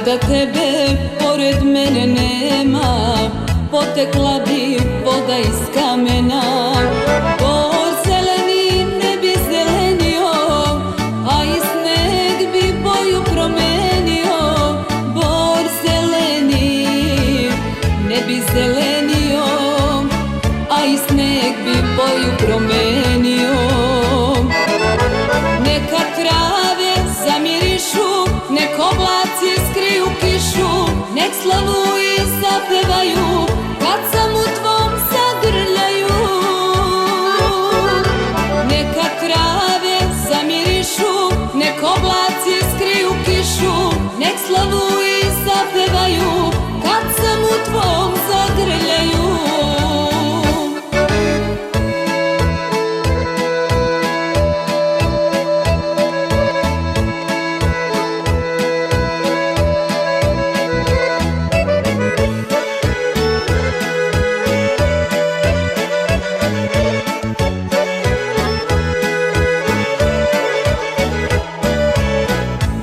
Kada tebe pored mene nema, potekla bi voda iz kamena. Bor zeleni ne bi zelenio, a i sneg bi boju promenio. Bor zeleni ne bi zelenio, a i sneg bi boju promenio. Neka trave zamirišu, nek oblaci skriju kišu, nek slavu i zapevaju kad sam u tvom zagrljaju. Neka trave zamirišu, nek oblaci skriju kišu, nek slavu i zapevaju kad sam u tvom zagrljaju.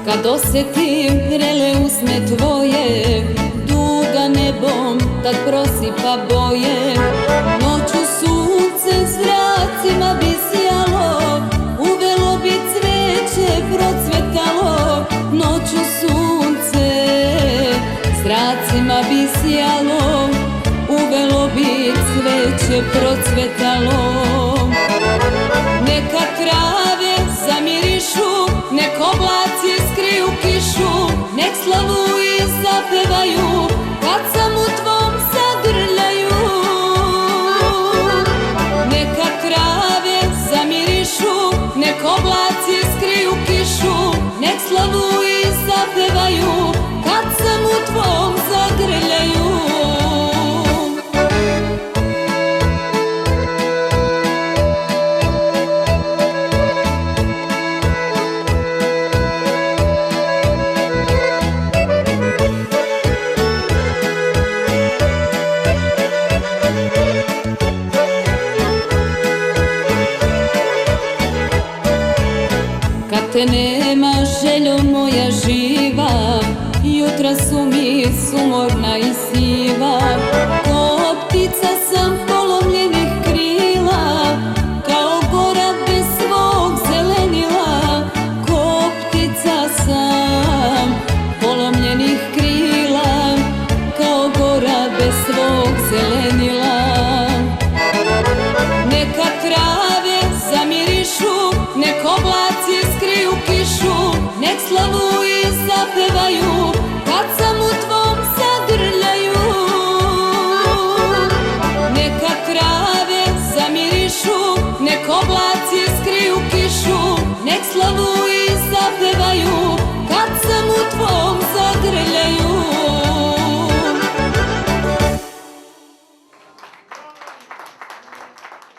Kad osjetim vrele usne tvoje, duga nebom tad prosipa boje. Noću sunce zracima bi sjalo, uvelo bi cveće procvetalo. Noću sunce zracima bi sjalo, uvelo bi cveće procvetalo. Neka trave zamirišu, nek oblaci skriju kišu, nek slavu i zapevaju kad sam u tvom zagrljaju. Neka trave zamirišu, nek oblaci skriju kišu, nek slavu i zapevaju kad sam u tvom zagrljaju. Kad te nema, željo moja živa, jutra su mi sumorna i siva. Ko ptica sam polomljenih krila, kao gora bez svog zelenila. Ko ptica sam polomljenih krila, kao gora bez svog zelenila. Neka trave zamirišu, nek oblaci skriju kišu, nek slavu i zapevaju